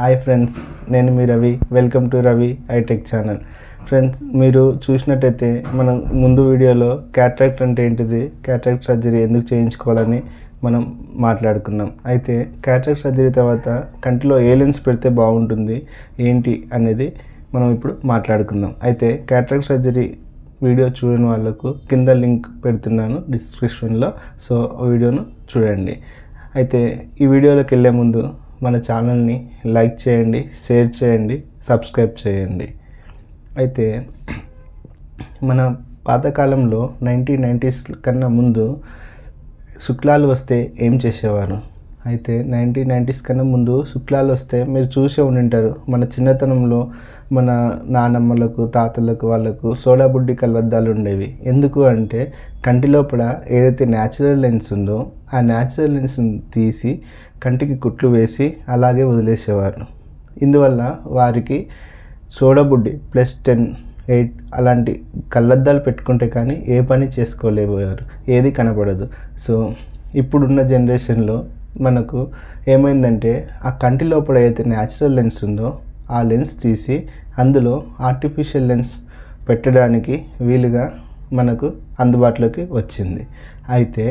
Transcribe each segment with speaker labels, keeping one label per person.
Speaker 1: Hi friends, నేను మీ Ravi. Welcome to Ravi iTech channel. Friends, మీరు చూసినట్టయితే మనం ముందు వీడియోలో క్యాట్రాక్ట్ అంటే ఏంటిది, క్యాట్రాక్ట్ సర్జరీ ఎందుకు చేయించుకోవాలని మనం మాట్లాడుకున్నాం. అయితే క్యాట్రాక్ట్ సర్జరీ తర్వాత కంటిలో ఏ లెన్స్ పెడితే బాగుంటుంది ఏంటి అనేది మనం ఇప్పుడు మాట్లాడుకుందాం. అయితే క్యాట్రాక్ట్ సర్జరీ వీడియో చూడని వాళ్ళకు కింద లింక్ పెడుతున్నాను డిస్క్రిప్షన్లో, సో వీడియోను చూడండి. అయితే ఈ వీడియోలోకి వెళ్ళే ముందు మన ఛానల్ని లైక్ చేయండి, షేర్ చేయండి, సబ్స్క్రైబ్ చేయండి. అయితే మన పాతకాలంలో 1990s కన్నా ముందు శుక్లాలు వస్తే ఏం చేసేవారు? అయితే 1990s కన్నా ముందు శుక్లాలు వస్తే మీరు చూసే ఉండింటారు. మన చిన్నతనంలో మన నానమ్మలకు, తాతలకు, వాళ్ళకు సోడా బుడ్డి కళ్ళద్దాలు ఉండేవి. ఎందుకు అంటే కంటి లోపల ఏదైతే న్యాచురల్ లెన్స్ ఉందో ఆ న్యాచురల్ లెన్స్ని తీసి కంటికి కుట్లు వేసి అలాగే వదిలేసేవారు. ఇందువల్ల వారికి సోడా బుడ్డి +10, 8 అలాంటి కళ్ళద్దాలు పెట్టుకుంటే కానీ ఏ పని చేసుకోలేకపోయారు, ఏది కనపడదు. సో ఇప్పుడున్న జనరేషన్లో మనకు ఏమైందంటే ఆ కంటి లోపల అయితే న్యాచురల్ లెన్స్ ఉందో ఆ లెన్స్ తీసి అందులో ఆర్టిఫిషియల్ లెన్స్ పెట్టడానికి వీలుగా మనకు అందుబాటులోకి వచ్చింది. అయితే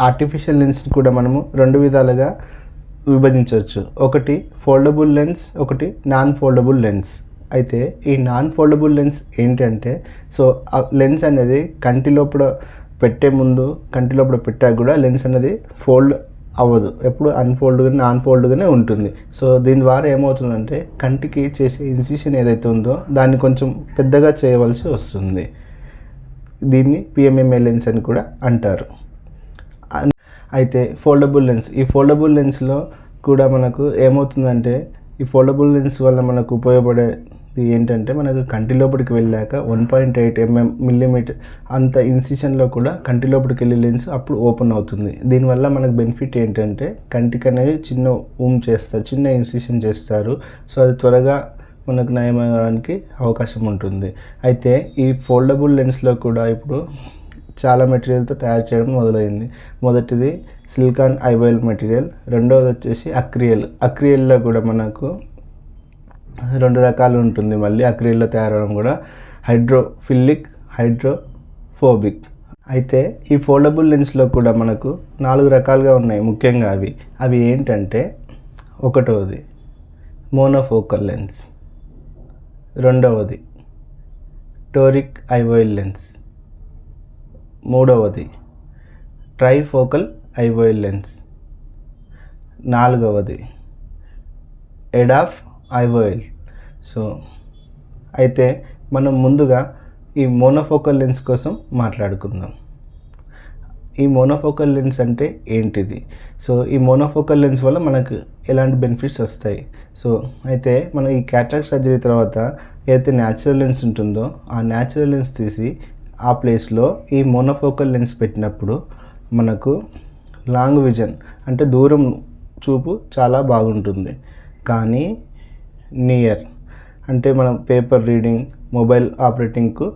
Speaker 1: ఆర్టిఫిషియల్ లెన్స్ కూడా మనము 2 విధాలుగా విభజించవచ్చు. ఒకటి ఫోల్డబుల్ లెన్స్, ఒకటి నాన్ ఫోల్డబుల్ లెన్స్. అయితే ఈ నాన్ ఫోల్డబుల్ లెన్స్ ఏంటంటే, సో ఆ లెన్స్ అనేది కంటి లోపల పెట్టే ముందు, కంటి లోపల పెట్టాక కూడా లెన్స్ అనేది ఫోల్డ్ అవ్వదు, ఎప్పుడు అన్ఫోల్డ్గా నాన్ ఫోల్డ్గానే ఉంటుంది. సో దీని ద్వారా ఏమవుతుందంటే కంటికి చేసే ఇన్సిషన్ ఏదైతే ఉందో దాన్ని కొంచెం పెద్దగా చేయవలసి వస్తుంది. దీన్ని PMMA లెన్స్ అని కూడా అంటారు. అయితే ఫోల్డబుల్ లెన్స్, ఈ ఫోల్డబుల్ లెన్స్లో కూడా మనకు ఏమవుతుందంటే ఈ ఫోల్డబుల్ లెన్స్ వల్ల మనకు ఉపయోగపడేది ఏంటంటే, మనకు కంటి లోపలికి వెళ్ళాక 1.8 mm అంత ఇన్సిషన్లో కూడా కంటి లోపలికి వెళ్ళే లెన్స్ అప్పుడు ఓపెన్ అవుతుంది. దీనివల్ల మనకు బెనిఫిట్ ఏంటంటే కంటికి అనేది చిన్న ఇన్సిషన్ చేస్తారు. సో అది త్వరగా మనకు నయమవడానికి అవకాశం ఉంటుంది. అయితే ఈ ఫోల్డబుల్ లెన్స్లో కూడా ఇప్పుడు చాలా మెటీరియల్తో తయారు చేయడం మొదలైంది. మొదటిది సిలికాన్ ఐబాయిల్ మెటీరియల్, రెండవది వచ్చేసి అక్రిలిక్లో కూడా మనకు 2 రకాలు ఉంటుంది. మళ్ళీ అక్రిలిక్లో తయారవడం కూడా హైడ్రోఫిలిక్, హైడ్రోఫోబిక్. అయితే ఈ ఫోల్డబుల్ లెన్స్లో కూడా మనకు 4 రకాలుగా ఉన్నాయి. ముఖ్యంగా అవి ఏంటంటే, ఒకటవది మోనోఫోకల్ లెన్స్, రెండవది టోరిక్ ఐబాయిల్ లెన్స్, మూడవది ట్రైఫోకల్ ఐబాయిల్ లెన్స్, నాలుగవది ఎడాఫ్ ఐబాయిల్. సో అయితే మనం ముందుగా ఈ మోనోఫోకల్ లెన్స్ కోసం మాట్లాడుకుందాం. ఈ మోనోఫోకల్ లెన్స్ అంటే ఏంటిది? సో ఈ మోనోఫోకల్ లెన్స్ వల్ల మనకు ఎలాంటి బెనిఫిట్స్ వస్తాయి? సో అయితే మన ఈ క్యాట్రాక్ట్ సర్జరీ తర్వాత ఏదైతే న్యాచురల్ లెన్స్ ఉంటుందో ఆ న్యాచురల్ లెన్స్ తీసి ఆ ప్లేస్లో ఈ మోనోఫోకల్ లెన్స్ పెట్టినప్పుడు మనకు లాంగ్ విజన్ అంటే దూరం చూపు చాలా బాగుంటుంది. కానీ నియర్ అంటే మనం పేపర్ రీడింగ్, మొబైల్ ఆపరేటింగ్కు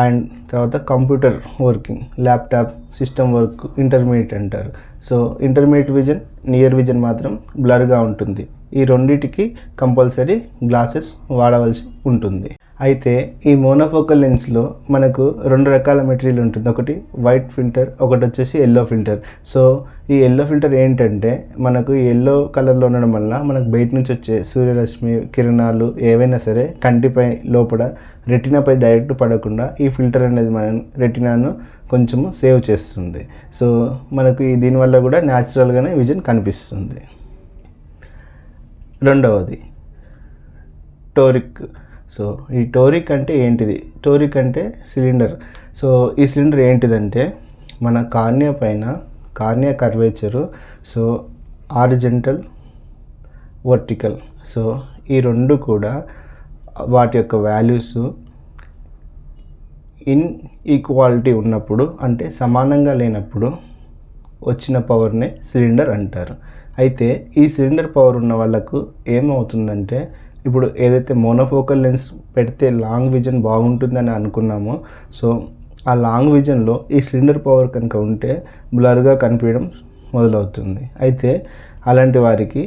Speaker 1: అండ్ తర్వాత computer working, laptop system work intermediate అంటారు. So intermediate vision, near vision మాత్రం బ్లర్గా ఉంటుంది. ఈ రెండింటికి కంపల్సరీ గ్లాసెస్ వాడవలసి ఉంటుంది. అయితే ఈ మోనోఫోకల్ లెన్స్లో మనకు 2 రకాల మెటీరియల్ ఉంటుంది. ఒకటి వైట్ ఫిల్టర్, ఒకటి వచ్చేసి ఎల్లో ఫిల్టర్. సో ఈ ఎల్లో ఫిల్టర్ ఏంటంటే, మనకు ఈ ఎల్లో కలర్లో ఉండడం వల్ల మనకు బయట నుంచి వచ్చే సూర్యరశ్మి కిరణాలు ఏవైనా సరే కంటిపై లోపల రెటినాపై డైరెక్ట్ పడకుండా ఈ ఫిల్టర్ అనేది మన రెటినాను కొంచెము సేవ్ చేస్తుంది. సో మనకు దీనివల్ల కూడా న్యాచురల్గానే విజన్ కనిపిస్తుంది. రెండవది టోరిక్. సో ఈ టోరిక్ అంటే ఏంటిది? టోరిక్ అంటే సిలిండర్. సో ఈ సిలిండర్ ఏంటిదంటే, మన కార్నియా పైన cornea curvature, so horizontal, vertical, so ఈ 2 కూడా వాటి యొక్క వాల్యూస్ ఈక్వాలిటీ ఉన్నప్పుడు, అంటే సమానంగా లేనప్పుడు వచ్చిన పవర్నే సిలిండర్ అంటారు. అయితే ఈ సిలిండర్ పవర్ ఉన్న వాళ్ళకు ఏమవుతుందంటే, ఇప్పుడు ఏదైతే మోనోఫోకల్ లెన్స్ పెడితే లాంగ్ విజన్ బాగుంటుందని అనుకున్నామో, సో ఆ లాంగ్ విజన్లో ఈ సిలిండర్ పవర్ కనుక ఉంటే బ్లర్గా కనిపించడం మొదలవుతుంది. అయితే అలాంటి వారికి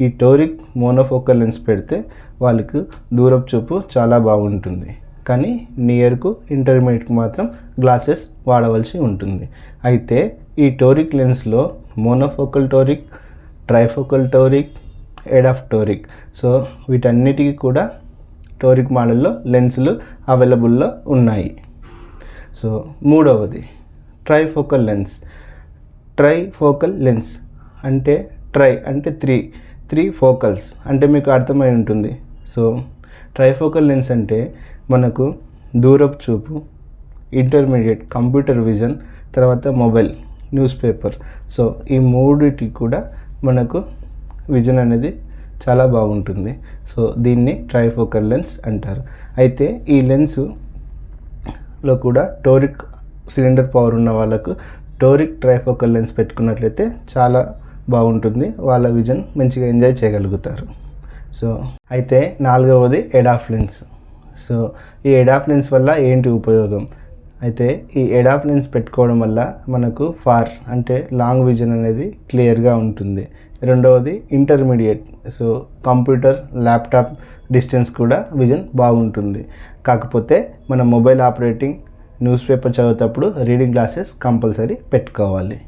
Speaker 1: ఈ టోరిక్ మోనోఫోకల్ లెన్స్ పెడితే వాళ్ళకు దూరపు చూపు చాలా బాగుంటుంది, కానీ నియర్కు ఇంటర్మీడియట్కి మాత్రం గ్లాసెస్ వాడవలసి ఉంటుంది. అయితే ఈ టోరిక్ లెన్స్లో monofocal toric, trifocal toric, EDOF toric, so వీటన్నిటికీ కూడా టోరిక్ మోడల్లో లెన్సులు అవైలబుల్లో ఉన్నాయి. సో మూడవది ట్రైఫోకల్ లెన్స్. ట్రైఫోకల్ లెన్స్ అంటే అంటే త్రీ ఫోకల్స్ అంటే మీకు అర్థమై ఉంటుంది. సో ట్రైఫోకల్ లెన్స్ అంటే మనకు దూరపు చూపు, ఇంటర్మీడియట్, కంప్యూటర్ విజన్, తర్వాత మొబైల్, న్యూస్ పేపర్, సో ఈ మూడిటికి కూడా మనకు విజన్ అనేది చాలా బాగుంటుంది. సో దీన్ని ట్రైఫోకల్ లెన్స్ అంటారు. అయితే ఈ లెన్సులో కూడా టోరిక్ సిలిండర్ పవర్ ఉన్న వాళ్ళకు టోరిక్ ట్రైఫోకల్ లెన్స్ పెట్టుకున్నట్లయితే చాలా బాగుంటుంది, వాళ్ళ విజన్ మంచిగా ఎంజాయ్ చేయగలుగుతారు. సో అయితే నాలుగవది ఎడాఫ్ లెన్స్. సో ఈ ఎడాఫ్ లెన్స్ వల్ల ఏంటి ఉపయోగం? అయితే ఈ ఎడాఫ్ లెన్స్ పెట్టుకోవడం వల్ల మనకు అంటే లాంగ్ విజన్ అనేది క్లియర్గా ఉంటుంది. రెండవది intermediate, so computer, laptop distance కూడా విజన్ బాగుంటుంది. కాకపోతే మన మొబైల్ ఆపరేటింగ్, న్యూస్ పేపర్ చదివేటప్పుడు రీడింగ్ గ్లాసెస్ కంపల్సరీ పెట్టుకోవాలి.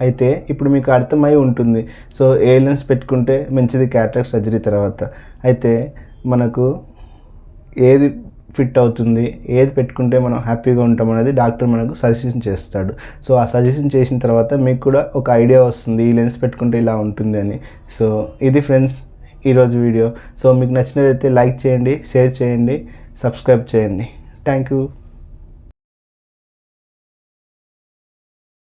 Speaker 1: అయితే ఇప్పుడు మీకు అర్థమై ఉంటుంది, సో ఏ లెన్స్ పెట్టుకుంటే మంచిది క్యాటరాక్ట్ సర్జరీ తర్వాత. అయితే మనకు ఏది ఫిట్ అవుతుంది, ఏది పెట్టుకుంటే మనం హ్యాపీగా ఉంటాం అనేది డాక్టర్ మనకు సజెషన్ చేస్తాడు. సో ఆ సజెషన్ చేసిన తర్వాత మీకు కూడా ఒక ఐడియా వస్తుంది, ఈ లెన్స్ పెట్టుకుంటే ఇలా ఉంటుంది అని. సో ఇది ఫ్రెండ్స్ ఈరోజు వీడియో. సో మీకు నచ్చినట్లయితే లైక్ చేయండి, షేర్ చేయండి, సబ్స్క్రైబ్ చేయండి. Thank you.